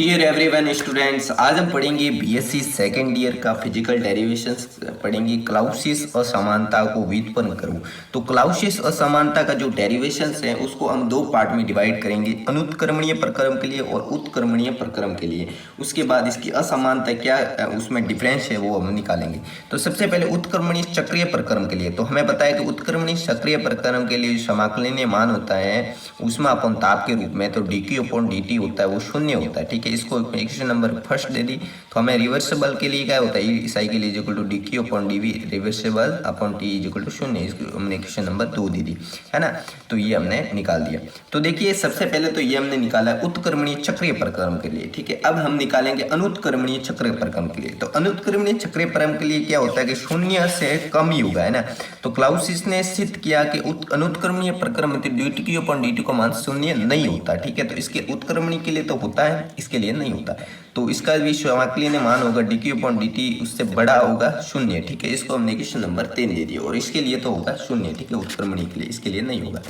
Dear everyone students, आज हम पढ़ेंगे बीएससी सेकेंड ईयर का फिजिकल डेरिवेशंस पढ़ेंगे। क्लाउसियस असमानता को व्युत्पन्न करो। तो क्लाउसियस असमानता का जो डेरिवेशंस है उसको हम दो पार्ट में डिवाइड करेंगे, अनुत्क्रमणीय प्रक्रम के लिए और उत्क्रमणीय प्रक्रम के लिए। उसके बाद इसकी असमानता क्या उसमें डिफरेंस है वो हम निकालेंगे। तो सबसे पहले उत्क्रमणीय चक्रीय प्रक्रम के लिए तो हमें बताया कि उत्क्रमणीय चक्रीय प्रक्रम के लिए समाकलनीय मान होता है ऊष्मा अपन ताप के रूप में, तो dq अपॉन dt होता है वो शून्य होता है। ठीक है, इसको इक्वेशन नंबर फर्स्ट दे दी। तो हमें रिवर्सिबल के लिए क्या होता है, E cycle is equal to dq upon dv reversible upon t is equal to शून्य। इसको हमने इक्वेशन नंबर 2 दे दी है ना। तो ये हमने निकाल दिया। तो देखिए सबसे पहले तो ये हमने निकाला उत्क्रमणीय चक्रीय प्रक्रम के लिए। ठीक है, अब हम निकालेंगे अनुत्क्रमणीय चक्रीय प्रक्रम के लिए। तो अनुत्क्रमणीय चक्रीय प्रक्रम के लिए क्या होता है कि शून्य से कम ही होगा, है ना। तो क्लाउसियस ने सिद्ध किया कि अनुत्क्रमणीय प्रक्रम में dq अपॉन dt का मान शून्य नहीं होता। ठीक है, तो इसके उत्क्रमणीय के लिए तो होता है, इसके लिए नहीं होता। तो इसका भी समाकलनीय मान होगा dq अपॉन dt उससे बड़ा होगा शून्य। ठीक है, इसको हमने क्वेश्चन नंबर 3 दे दिया और इसके लिए तो होगा शून्य। ठीक है, उत्क्रमणीय के लिए, इसके लिए नहीं होगा।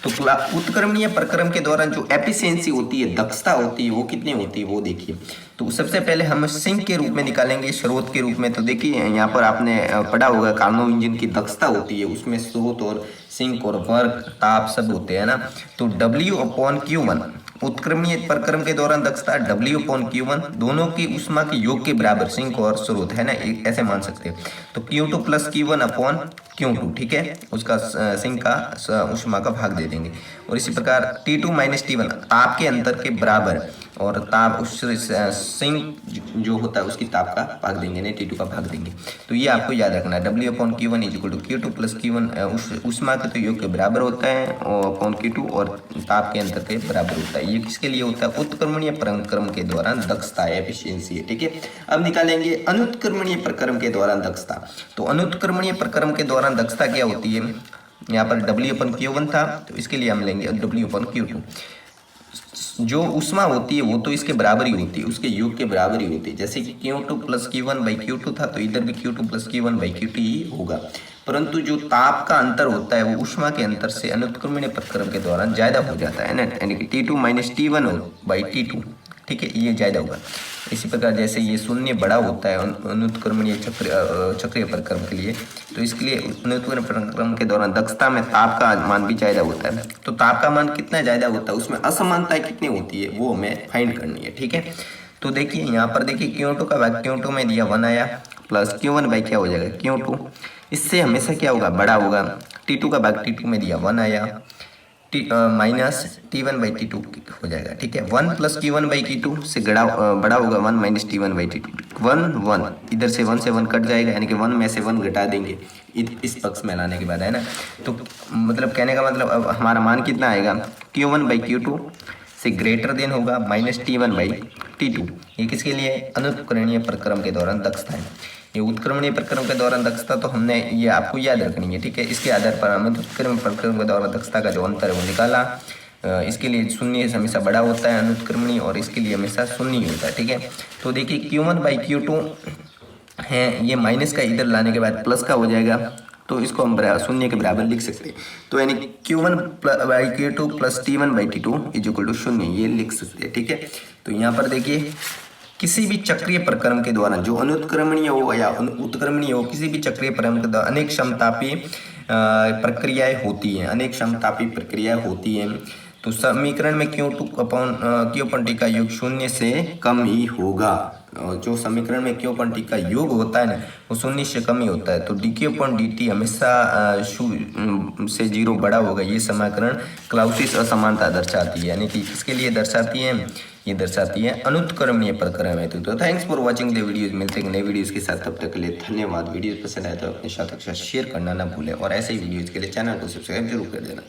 तो उत्क्रमणीय प्रक्रम के दौरान जो एफिशिएंसी होती है, दक्षता होती है, वो कितनी होती है वो देखिए। तो सबसे पहले हम सिंक के रूप में निकालेंगे, स्रोत के रूप में। तो देखिए यहाँ पर आपने पढ़ा होगा कार्नो इंजन की दक्षता होती है, उसमें स्रोत और सिंक और वर्क ताप सब होते हैं ना। तो W अपॉन Q1 उत्क्रमणीय प्रक्रम के दौरान दक्षता W अपॉन Q1 दोनों की ऊष्मा के योग के बराबर, सिंक और स्रोत, है ना, ऐसे मान सकते हैं। तो Q2 plus Q1 upon Q2, ठीक है, उसका सिंक का ऊष्मा का भाग दे देंगे। और इसी प्रकार T2 माइनस T1 ताप के अंतर के बराबर, और ताप उस सिंक जो होता है उसकी ताप का भाग देंगे, नहीं T2 का भाग देंगे। तो ये आपको याद रखना है, W upon Q1 is equal to Q2 plus Q1 ऊष्मा के तो योग के बराबर होता है और अपॉन Q2 और ताप के अंतर के बराबर होता है। ये किसके लिए होता है, उत्क्रमणीय प्रक्रम के दौरान दक्षता है, एफिशिएंसी है। ठीक है, अब निकालेंगे अनुत्क्रमणीय प्रक्रम के दौरान दक्षता। तो अनुत्क्रमणीय प्रक्रम के दौरान दक्षता क्या होती है, यहाँ पर W अपन Q1 था, तो इसके लिए हम लेंगे W अपन Q2। जो ऊष्मा होती है वो तो इसके बराबर ही होती है, उसके योग के बराबर ही होती है। जैसे कि Q2 plus Q1 by Q2 था, तो इधर भी Q2 plus Q1 by Q2 ही होगा। परंतु जो ताप का अंतर होता है वो ऊष्मा के अंतर से अनुत्क्रमणीय प्रक्रम के दौरान ज्यादा हो जाता है ना, यानी कि T2 minus T1 by T2। ठीक है, ये ज्यादा होगा। इसी प्रकार जैसे ये शून्य बड़ा होता है अनुत्क्रमणीय चक्रीय प्रक्रम के लिए, तो इसके लिए अनुत्क्रमणीय प्रक्रम के दौरान दक्षता में ताप का मान भी ज्यादा होता है। तो ताप का मान कितना ज्यादा होता है, उसमें असमानता कितनी होती है वो हमें फाइंड करनी है। ठीक है, तो देखिए यहाँ पर देखिए Q2 का भाग Q2 में दिया 1 आया, प्लस Q1 बाई क्या हो जाएगा Q2, इससे हमेशा क्या होगा, बड़ा होगा। T2 का भाग T2 में दिया 1 आया, माइनस T1 बाई T2 हो जाएगा। ठीक है, 1 प्लस Q1 बाई Q2 से बड़ा होगा 1 माइनस T1 बाई T2। 1 इधर से 1 से 1 कट जाएगा, यानी कि 1 में से 1 घटा देंगे इस पक्ष में लाने के बाद, है ना। तो मतलब कहने का मतलब अब हमारा मान कितना आएगा, Q1 बाई Q2 से ग्रेटर देन होगा माइनस T1 बाई T2। ये किसके लिए, अनुत्क्रमणीय प्रक्रम के दौरान दक्षता है। ये उत्क्रमणीय प्रक्रम के दौरान दक्षता तो हमने ये आपको याद रखनी है। ठीक है, इसके आधार पर हम उत्क्रमणीय प्रक्रम के दौरान दक्षता का जो अंतर है वो निकाला। इसके लिए शून्य हमेशा बड़ा होता है अनुत्क्रमणीय, और इसके लिए हमेशा शून्य ही होता है। ठीक है, तो देखिए Q1 बाई Q2 है, ये माइनस का इधर लाने के बाद प्लस का हो जाएगा, तो इसको हम शून्य के बराबर लिख सकते हैं। तो यानी Q1 by Q2 plus T1 by T2 is equal to शून्य, ये लिख सकते हैं। ठीक है, तो यहाँ पर देखिए किसी भी चक्रीय प्रक्रम के द्वारा जो अनुत्क्रमणीय हो या उत्क्रमणीय हो, किसी भी चक्रीय प्रक्रम के द्वारा अनेक समतापी प्रक्रियाएं होती हैं, अनेक समतापी प्रक्रियाएं होती हैं। तो समीकरण में Q2 अपॉन Q अपन T का योग शून्य से कम ही होगा। जो समीकरण में Q अपन T का योग होता है ना वो शून्य से कम ही होता है। तो dq अपन dt हमेशा से 0 बड़ा होगा। ये समीकरण क्लाउसियस असमानता दर्शाती है, यानी कि किसके लिए दर्शाती है, ये दर्शाती है अनुत्क्रमणीय प्रक्रम हेतु। तो thanks for watching the videos, मिलते हैं नए वीडियोस के साथ, तब तक के लिए धन्यवाद। वीडियो पसंद आए तो अपने साथियों के साथ शेयर करना ना भूलें, और ऐसे ही वीडियोस के लिए चैनल को सब्सक्राइब जरूर कर देना।